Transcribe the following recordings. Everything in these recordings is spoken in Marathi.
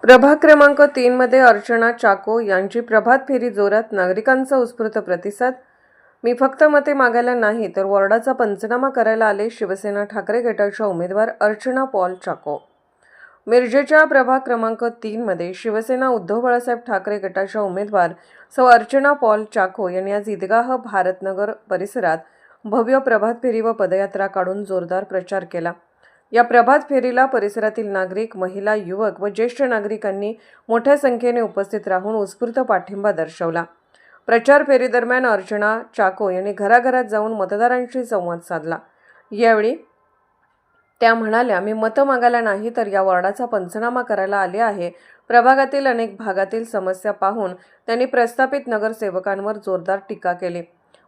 प्रभाग क्रमांक 3 मध्ये अर्चना चाको यांची प्रभात फेरी जोरात, नागरिकांचा उत्स्फूर्त प्रतिसाद. मी फक्त मते मागायला नाही तर वॉर्डाचा पंचनामा करायला आले. शिवसेना ठाकरे गटाच्या उमेदवार अर्चना पॉल चाको. मिरजेच्या प्रभाग क्रमांक 3 मध्ये शिवसेना उद्धव बाळासाहेब ठाकरे गटाच्या उमेदवार सौ अर्चना पॉल चाको यांनी आज ईदगाह भारतनगर परिसरात भव्य प्रभात फेरी व पदयात्रा काढून जोरदार प्रचार केला. या प्रभात फेरीला परिसरातील नागरिक, महिला, युवक व ज्येष्ठ नागरिकांनी मोठ्या संख्येने उपस्थित राहून उत्स्फूर्त पाठिंबा दर्शवला. प्रचार फेरीदरम्यान अर्चना चाको यांनी घराघरात जाऊन मतदारांशी संवाद साधला. यावेळी त्या म्हणाल्या, मी मतं मागायला नाही तर या वॉर्डाचा पंचनामा करायला आले आहे. प्रभागातील अनेक भागातील समस्या पाहून त्यांनी प्रस्थापित नगरसेवकांवर जोरदार टीका केली.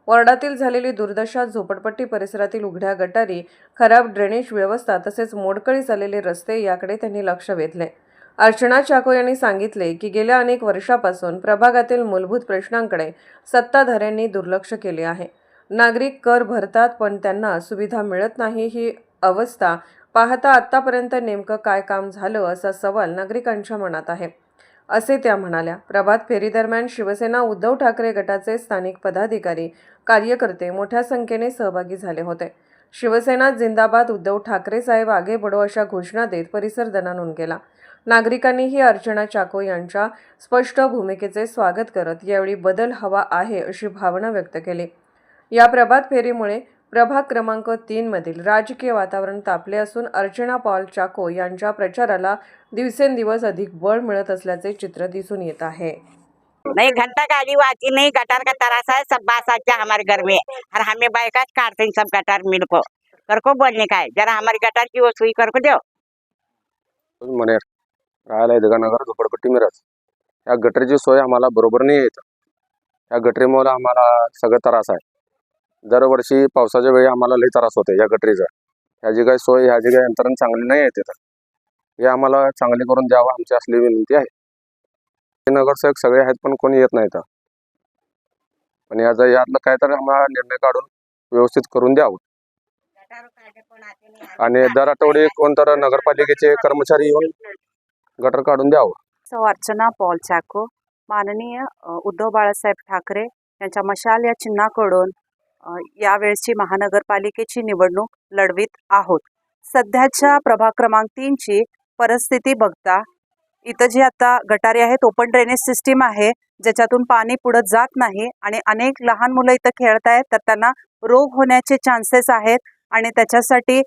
वॉर्डातील झालेली दुर्दशा, झोपडपट्टी परिसरातील उघड्या गटारी, खराब ड्रेनेज व्यवस्था तसेच मोडकळीस आलेले रस्ते याकडे त्यांनी लक्ष वेधले. अर्चना चाको यांनी सांगितले की गेल्या अनेक वर्षापासून प्रभागातील मूलभूत प्रश्नांकडे सत्ताधाऱ्यांनी दुर्लक्ष केले आहे. नागरिक कर भरतात पण त्यांना सुविधा मिळत नाही. ही अवस्था पाहता आतापर्यंत नेमकं काय काम झालं असा सवाल नागरिकांच्या मनात आहे, असे त्या म्हणाल्या. प्रभात फेरीदरम्यान शिवसेना उद्धव ठाकरे गटाचे स्थानिक पदाधिकारी, कार्यकर्ते मोठ्या संख्येने सहभागी झाले होते. शिवसेना जिंदाबाद, उद्धव ठाकरे साहेब आगे बढो अशा घोषणा देत परिसर दणाणून गेला. नागरिकांनीही अर्चना चाको यांच्या स्पष्ट भूमिकेचे स्वागत करत यावेळी बदल हवा आहे अशी भावना व्यक्त केली. या प्रभात फेरीमुळे प्रभाग क्रमांक 3 मधील राजकीय वातावरण तापले असून अर्चना पॉल चाको यांच्या प्रचाराला दिवसेंदिवस अधिक बळ मिळत असल्याचे चित्र दिसून येत आहे. नहीं घंटा गाड़ी आती नहीं, गटर का तरासा है, सब बास आते हमारे घर में और हमें बाइकाच काटते हैं सब गटर मिल को कर को बोलने का है, जरा हमारी गटर की वसूली कर को दो. मनेर राहायला ईदगाह नगर झोपडपट्टी मिरज. या गटरीची सोय आम्हाला बरोबर नाही येत. या गटरीमुळे आम्हाला सगळं त्रास आहे. दरवर्षी पावसाच्या वेळी आम्हाला लई त्रास होते या गटरीचा. ह्याची काही सोय, ह्याची काही यंत्रणा चांगली नाही येते. हे आम्हाला चांगली करून द्यावं आमची असली विनंती आहे. नगरसेवक सगळे आहेत पण कोणी येत नाही. पण यातलं काय तर आम्हाला निर्णय काढून व्यवस्थित करून द्यावं. आणि दर आठवडे कोणतर नगरपालिकेचे कर्मचारी येऊन गटर काढून द्यावं. सौ अर्चना पॉल चाको माननीय उद्धव बाळासाहेब ठाकरे यांच्या मशाल या चिन्हाकडून यावेळची महानगरपालिकेची निवडणूक लढवित आहोत. सध्याच्या प्रभाग क्रमांक 3 ची परिस्थिती बघता इथं जी आता गटारी आहेत, ओपन ड्रेनेज सिस्टीम आहे ज्याच्यातून पाणी पुढे जात नाही आणि अनेक लहान मुलं इथं खेळत आहेत तर त्यांना रोग होण्याचे चान्सेस आहेत आणि त्याच्यासाठी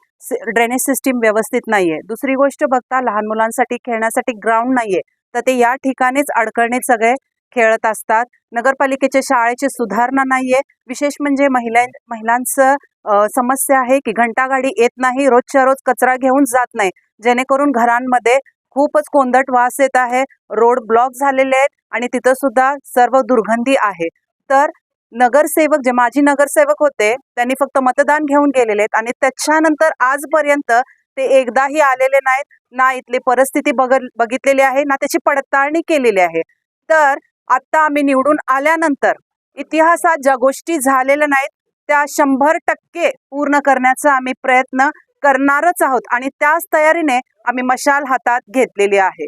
ड्रेनेज सिस्टीम व्यवस्थित नाहीये. दुसरी गोष्ट बघता लहान मुलांसाठी खेळण्यासाठी ग्राउंड नाहीये तर ते या ठिकाणीच अडकणीत सगळे खेळत असतात. नगरपालिकेच्या शाळेची सुधारणा नाहीये. विशेष म्हणजे महिलांचं समस्या आहे की घंटागाडी येत नाही, रोजच्या रोज कचरा घेऊन जात नाही, जेणेकरून घरांमध्ये खूपच कोंदट वास येत आहे. रोड ब्लॉक झालेले आहेत आणि तिथं सुद्धा सर्व दुर्गंधी आहे. तर नगरसेवक जे माजी नगरसेवक होते त्यांनी फक्त मतदान घेऊन गेलेले आहेत आणि त्याच्यानंतर आजपर्यंत ते एकदाही आलेले नाहीत, ना इथली परिस्थिती बघितलेली आहे ना त्याची पडताळणी केलेली आहे. तर आता आम्ही निवडून आल्यानंतर इतिहासात ज्या गोष्टी झालेल्या नाहीत त्या 100% पूर्ण करण्याचा आम्ही प्रयत्न करणारच आहोत आणि त्याच तयारीने आम्ही मशाल हातात घेतलेली आहे.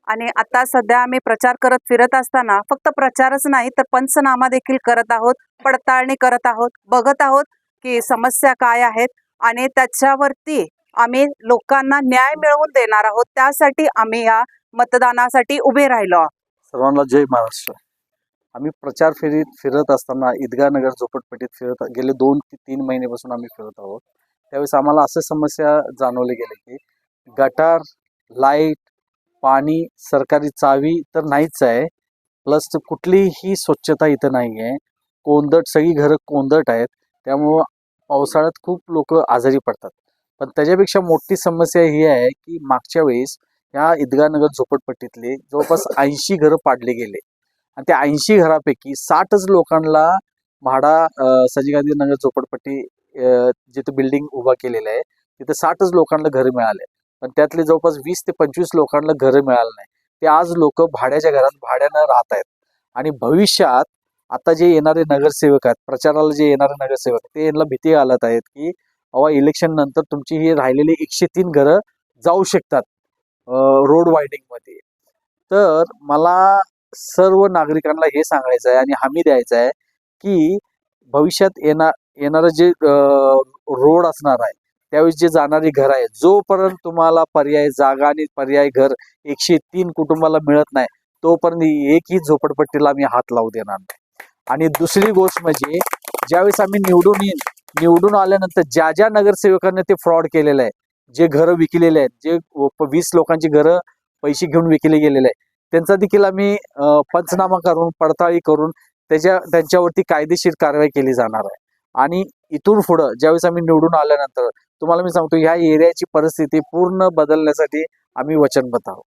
आणि आता सध्या आम्ही प्रचार करत फिरत असताना फक्त प्रचारच नाही तर पंचनामा देखील करत आहोत, पडताळणी करत आहोत, बघत आहोत की समस्या काय आहेत आणि त्याच्यावरती आम्ही लोकांना न्याय मिळवून देणार आहोत. त्यासाठी आम्ही या मतदानासाठी उभे राहिलो आहोत. सर्वांना जय महाराष्ट्र. आम्ही प्रचार फेरीत फिरत असताना ईदगाह नगर झोपडपट्टीत फिरत गेले 2 ते 3 महिन्यापासून आम्ही फिरत आहोत. त्यावेळेस आम्हाला अशा समस्या जाणवले गेले की गटार, लाईट, पाणी, सरकारी चावी तर नाहीच आहे, प्लस कुठलीही स्वच्छता इथं नाही आहे. कोंदट, सगळी घरं कोंदट आहेत, त्यामुळं पावसाळ्यात खूप लोक आजारी पडतात. पण त्याच्यापेक्षा मोठी समस्या ही आहे की मागच्या वेळेस या ईदगाह नगर झोपडपट्टीतले जवळपास 80 घरं पाडले गेले आणि त्या 80 घरापैकी 60च लोकांना म्हाडा संजय गांधी नगर झोपडपट्टी जिथे बिल्डिंग उभा केलेलं आहे तिथे 60च लोकांना घर मिळाले. पण त्यातले जवळपास 20 ते 25 लोकांना घर मिळालं नाही. ते आज लोक भाड्याच्या घरात भाड्यानं राहत आहेत. आणि भविष्यात आता जे येणारे नगरसेवक आहेत, प्रचाराला जे येणारे नगरसेवक, ते यांना भीती घालत आहेत की अवा इलेक्शन नंतर तुमची ही राहिलेली 103 घरं जाऊ शकतात रोड वायडिंग मध्ये. तर मला सर्व नागरिकांना हे सांगायचं आहे आणि हमी द्यायचं आहे की भविष्यात येणारं जे रोड असणार आहे, त्यावेळेस जे जाणारी घर आहे, जोपर्यंत तुम्हाला पर्याय जागा आणि पर्याय घर 103 कुटुंबाला मिळत नाही, तोपर्यंत एकही झोपडपट्टीला आम्ही हात लावू देणार नाही. आणि दुसरी गोष्ट म्हणजे ज्यावेळेस आम्ही निवडून आल्यानंतर ज्या नगरसेवकांनी ते फ्रॉड केलेलं आहे, जे घरं विकलेले आहेत, जे 20 लोकांची घरं पैसे घेऊन विकले गेलेले आहे, त्यांचा देखील आम्ही पंचनामा करून पडताळी करून त्यांच्यावरती कायदेशीर कारवाई केली जाणार आहे. आणि इथून पुढं ज्यावेळेस आम्ही निवडून आल्यानंतर तुम्हाला मी सांगतो, ह्या एरियाची परिस्थिती पूर्ण बदलण्यासाठी आम्ही वचनबद्ध आहोत.